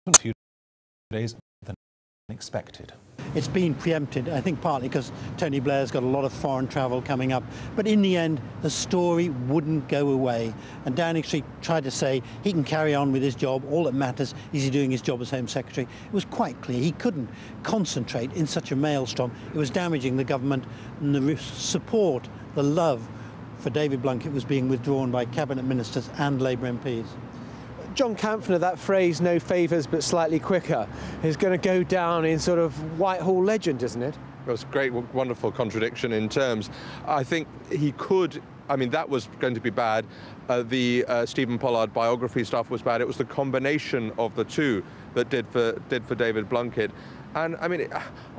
a few days than expected. It's been preempted, I think partly because Tony Blair's got a lot of foreign travel coming up. But in the end, the story wouldn't go away. And Downing Street tried to say he can carry on with his job. All that matters is he's doing his job as Home Secretary. It was quite clear he couldn't concentrate in such a maelstrom. It was damaging the government, and the support, the love for David Blunkett was being withdrawn by Cabinet Ministers and Labour MPs. John Campner, that phrase, no favours but slightly quicker, is going to go down in sort of Whitehall legend, isn't it? It was a great, wonderful contradiction in terms. I think he could, I mean, that was going to be bad. The Stephen Pollard biography stuff was bad. It was the combination of the two that did for David Blunkett. And I mean,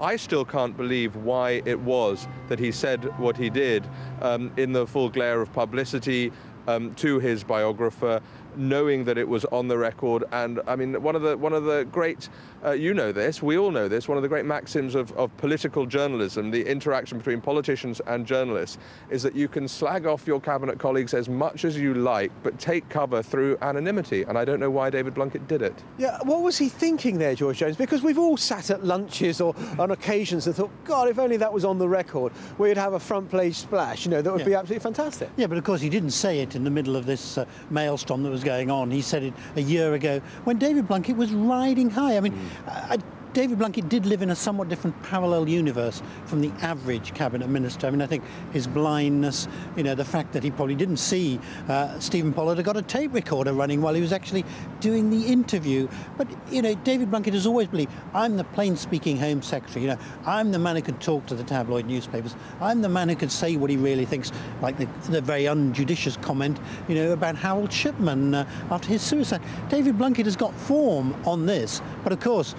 I still can't believe why it was that he said what he did in the full glare of publicity to his biographer, knowing that it was on the record. And I mean, one of the great, you know this, we all know this, one of the great maxims of political journalism, the interaction between politicians and journalists, is that you can slag off your cabinet colleagues as much as you like, but take cover through anonymity. And I don't know why David Blunkett did it. Yeah, what was he thinking there, George Jones? Because we've all sat at lunches or on occasions and thought, God, if only that was on the record, we'd have a front page splash, you know, that would be absolutely fantastic. Yeah, but of course he didn't say it in the middle of this maelstrom that was going on. He said it a year ago when David Blunkett was riding high. I mean, David Blunkett did live in a somewhat different parallel universe from the average cabinet minister. I mean, I think his blindness, you know, the fact that he probably didn't see Stephen Pollard had got a tape recorder running while he was actually doing the interview. But, you know, David Blunkett has always believed, I'm the plain-speaking Home Secretary, you know, I'm the man who can talk to the tabloid newspapers, I'm the man who can say what he really thinks, like the very unjudicious comment, you know, about Harold Shipman after his suicide. David Blunkett has got form on this, but of course,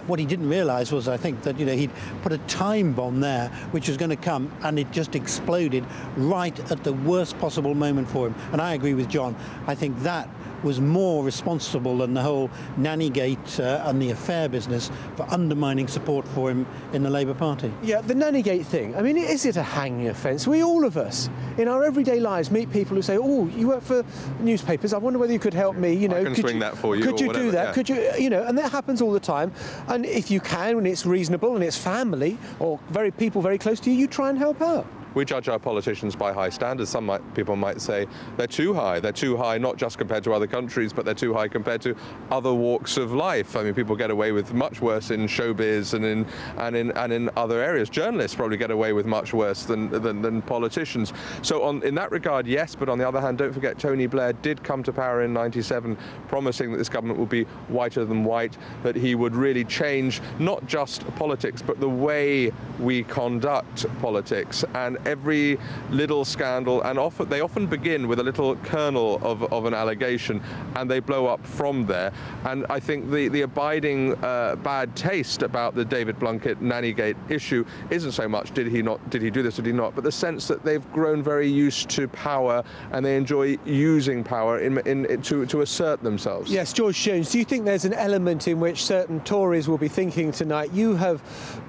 what he didn't realise was, I think, that, you know, he'd put a time bomb there, which was going to come, and it just exploded right at the worst possible moment for him. And I agree with John. I think that was more responsible than the whole Nannygate and the affair business for undermining support for him in the Labour Party. Yeah, the Nannygate thing, I mean, is it a hanging offence? We, all of us, in our everyday lives, meet people who say, oh, you work for newspapers, I wonder whether you could help me, you know. I can swing that for you. Could you do that? Yeah. Could you, you know, and that happens all the time. And if you can, when it's reasonable and it's family or people very close to you, you try and help out. We judge our politicians by high standards. Some people might say they're too high. They're too high not just compared to other countries, but they're too high compared to other walks of life. I mean, people get away with much worse in showbiz and in other areas. Journalists probably get away with much worse than politicians. So in that regard, yes. But on the other hand, don't forget Tony Blair did come to power in '97, promising that this government would be whiter than white, that he would really change not just politics, but the way we conduct politics. And every little scandal, and they often begin with a little kernel of an allegation, and they blow up from there. And I think the abiding bad taste about the David Blunkett Nannygate issue isn't so much did he do this, did he not, but the sense that they've grown very used to power and they enjoy using power to assert themselves. Yes, George Jones, do you think there's an element in which certain Tories will be thinking tonight, you have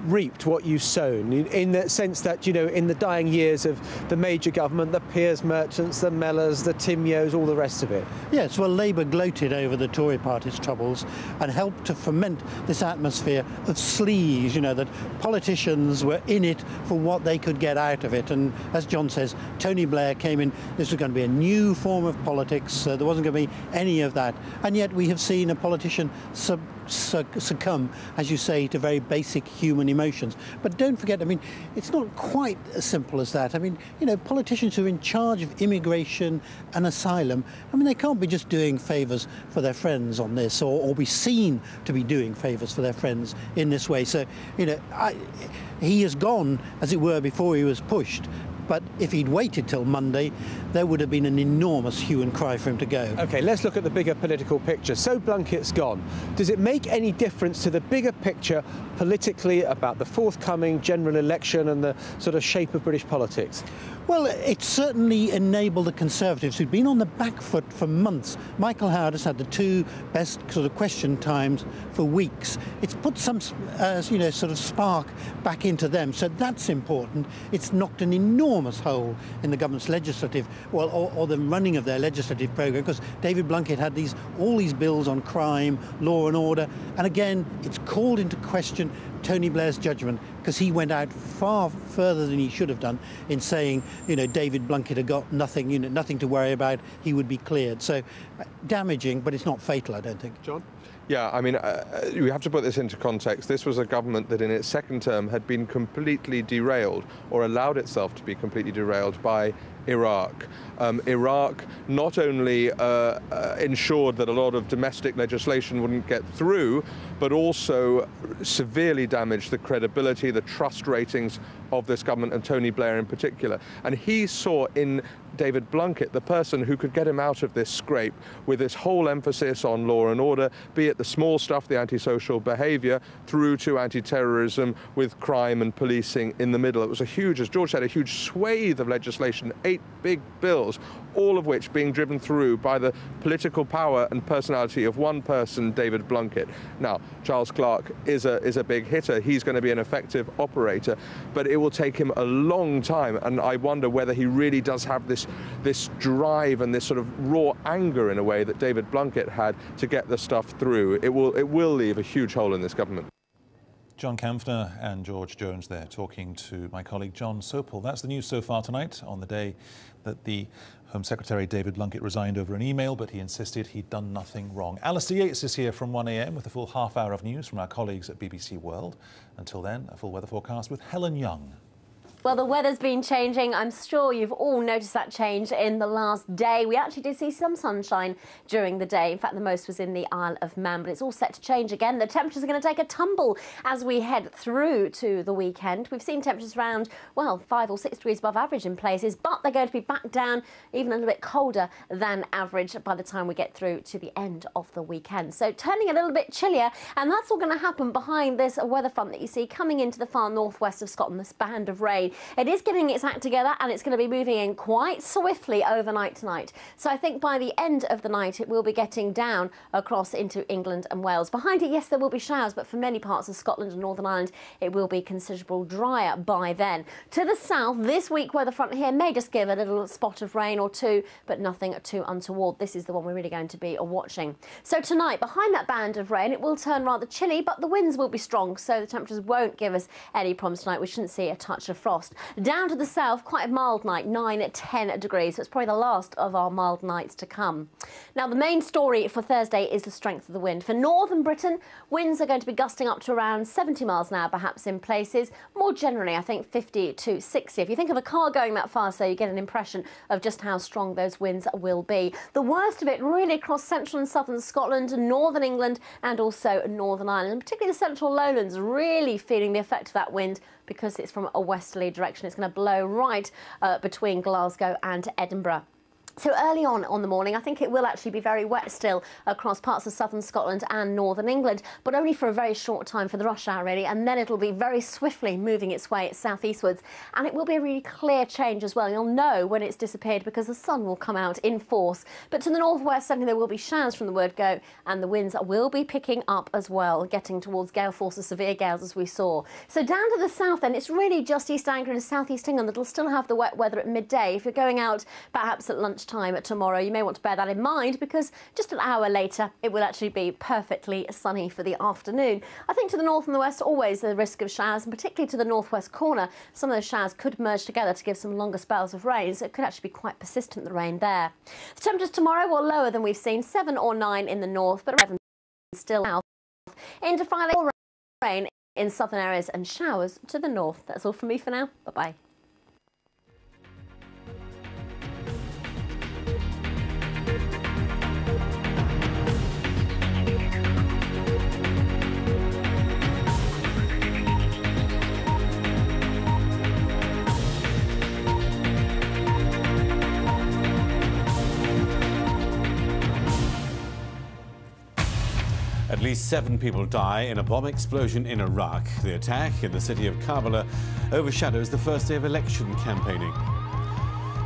reaped what you've sown, in the sense that, you know, in the dying years of the major government, the Piers Merchants, the Mellors, the Timios, all the rest of it? Yes, well, Labour gloated over the Tory party's troubles and helped to foment this atmosphere of sleaze, you know, that politicians were in it for what they could get out of it. And as John says, Tony Blair came in, this was going to be a new form of politics, there wasn't going to be any of that. And yet we have seen a politician succumb, as you say, to very basic human emotions. But don't forget, I mean, it's not quite as simple as that. I mean, you know, politicians who are in charge of immigration and asylum, I mean, they can't be just doing favours for their friends on this, or be seen to be doing favours for their friends in this way. So, you know, he has gone, as it were, before he was pushed. But if he'd waited till Monday, there would have been an enormous hue and cry for him to go. OK, let's look at the bigger political picture. So Blunkett's gone. Does it make any difference to the bigger picture politically about the forthcoming general election and the sort of shape of British politics? Well, it certainly enabled the Conservatives, who'd been on the back foot for months. Michael Howard has had the two best sort of question times for weeks. It's put some, you know, sort of spark back into them. So that's important. It's knocked an enormous enormous hole in the government's legislative, well, or the running of their legislative programme, because David Blunkett had all these bills on crime, law and order, and again, it's called into question Tony Blair's judgment, because he went out far further than he should have done in saying, David Blunkett had got nothing, nothing to worry about, he would be cleared. So damaging, but it's not fatal, I don't think. John? Yeah, I mean, you have to put this into context. This was a government that in its second term had been completely derailed, or allowed itself to be completely derailed by Iraq. Iraq not only ensured that a lot of domestic legislation wouldn't get through, but also severely damaged the credibility, the trust ratings of this government, and Tony Blair in particular. And he saw in David Blunkett the person who could get him out of this scrape with this whole emphasis on law and order, be it the small stuff, the antisocial behaviour, through to anti-terrorism with crime and policing in the middle. It was a huge, as George said, a huge swathe of legislation, 8 big bills, all of which being driven through by the political power and personality of one person, David Blunkett. Now, Charles Clarke is a big hitter. He's going to be an effective operator, but it will take him a long time, and I wonder whether he really does have this drive and this sort of raw anger in a way that David Blunkett had to get the stuff through. It will leave a huge hole in this government. John Kampfner and George Jones there talking to my colleague John Sopel. That's the news so far tonight, on the day that the Home Secretary David Blunkett resigned over an email, but he insisted he'd done nothing wrong. Alistair Yates is here from 1 a.m. with a full half hour of news from our colleagues at BBC World. Until then, a full weather forecast with Helen Young. Well, the weather's been changing. I'm sure you've all noticed that change in the last day. We actually did see some sunshine during the day. In fact, the most was in the Isle of Man, but it's all set to change again. The temperatures are going to take a tumble as we head through to the weekend. We've seen temperatures around, well, 5 or 6 degrees above average in places, but they're going to be back down even a little bit colder than average by the time we get through to the end of the weekend. So turning a little bit chillier, and that's all going to happen behind this weather front that you see coming into the far northwest of Scotland, this band of rain. It is getting its act together, and it's going to be moving in quite swiftly overnight tonight. So I think by the end of the night it will be getting down across into England and Wales. Behind it, yes, there will be showers, but for many parts of Scotland and Northern Ireland it will be considerably drier by then. To the south, this weak weather front here may just give a little spot of rain or two, but nothing too untoward. This is the one we're really going to be watching. So tonight, behind that band of rain, it will turn rather chilly, but the winds will be strong, so the temperatures won't give us any problems tonight. We shouldn't see a touch of frost. Down to the south, quite a mild night, 9 to 10 degrees. So it's probably the last of our mild nights to come. Now, the main story for Thursday is the strength of the wind. For northern Britain, winds are going to be gusting up to around 70 miles an hour, perhaps in places. More generally, I think 50 to 60. If you think of a car going that fast, so you get an impression of just how strong those winds will be. The worst of it really across central and southern Scotland, northern England, and also Northern Ireland, and particularly the central lowlands, really feeling the effect of that wind because it's from a westerly direction. It's going to blow right between Glasgow and Edinburgh. So early on the morning, I think it will actually be very wet still across parts of southern Scotland and northern England, but only for a very short time for the rush hour, really, and then it'll be very swiftly moving its way southeastwards, and it will be a really clear change as well. You'll know when it's disappeared because the sun will come out in force. But to the northwest, certainly there will be showers from the word go, and the winds will be picking up as well, getting towards gale force of severe gales as we saw. So down to the south then, it's really just East Anglia and southeast England that'll still have the wet weather at midday. If you're going out perhaps at lunchtime tomorrow, you may want to bear that in mind, because just an hour later it will actually be perfectly sunny for the afternoon. I think to the north and the west, always the risk of showers, and particularly to the northwest corner, some of those showers could merge together to give some longer spells of rain, so it could actually be quite persistent, the rain there. The temperatures tomorrow were lower than we've seen, 7 or 9 in the north, but 11 still south. Into Friday, rain in southern areas and showers to the north. That's all from me for now. Bye-bye. At least 7 people die in a bomb explosion in Iraq. The attack in the city of Kabul overshadows the first day of election campaigning.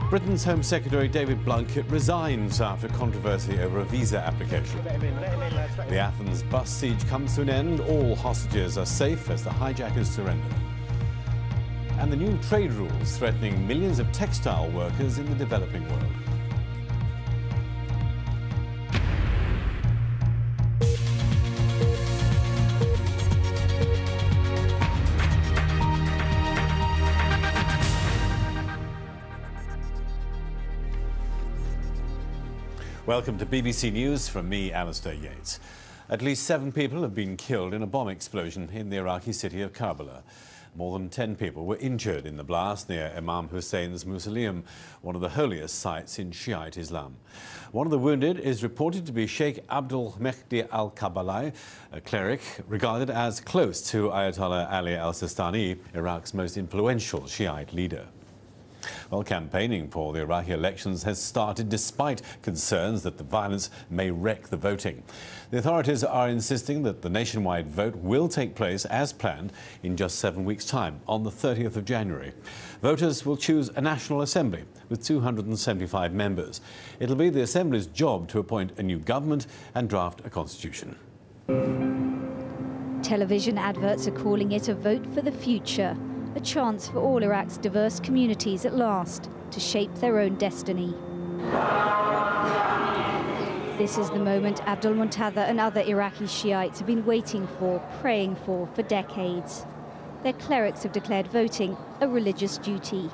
Britain's Home Secretary David Blunkett resigns after controversy over a visa application. The Athens bus siege comes to an end. All hostages are safe as the hijackers surrender. and the new trade rules threatening millions of textile workers in the developing world. Welcome to BBC News from me, Alistair Yates. At least 7 people have been killed in a bomb explosion in the Iraqi city of Karbala. More than 10 people were injured in the blast near Imam Hussein's mausoleum, one of the holiest sites in Shiite Islam. One of the wounded is reported to be Sheikh Abdul Mehdi al-Kabalai, a cleric regarded as close to Ayatollah Ali al-Sistani, Iraq's most influential Shiite leader. Well, campaigning for the Iraqi elections has started despite concerns that the violence may wreck the voting. The authorities are insisting that the nationwide vote will take place as planned in just 7 weeks' time, on the 30th of January. Voters will choose a National Assembly with 275 members. It'll be the Assembly's job to appoint a new government and draft a constitution. Television adverts are calling it a vote for the future. A chance for all Iraq's diverse communities at last to shape their own destiny. This is the moment Abdul Muntadha and other Iraqi Shiites have been waiting for, praying for decades. Their clerics have declared voting a religious duty.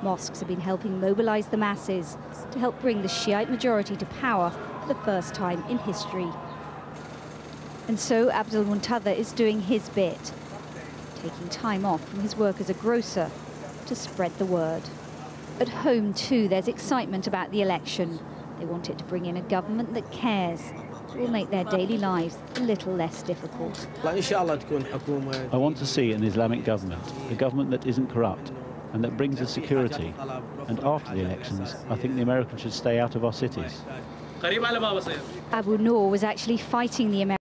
Mosques have been helping mobilize the masses to help bring the Shiite majority to power for the first time in history. And so Abdul Muntadha is doing his bit, taking time off from his work as a grocer to spread the word. At home, too, there's excitement about the election. They want it to bring in a government that cares, that will make their daily lives a little less difficult. I want to see an Islamic government, a government that isn't corrupt and that brings us security. And after the elections, I think the Americans should stay out of our cities. Abu Noor was actually fighting the Americans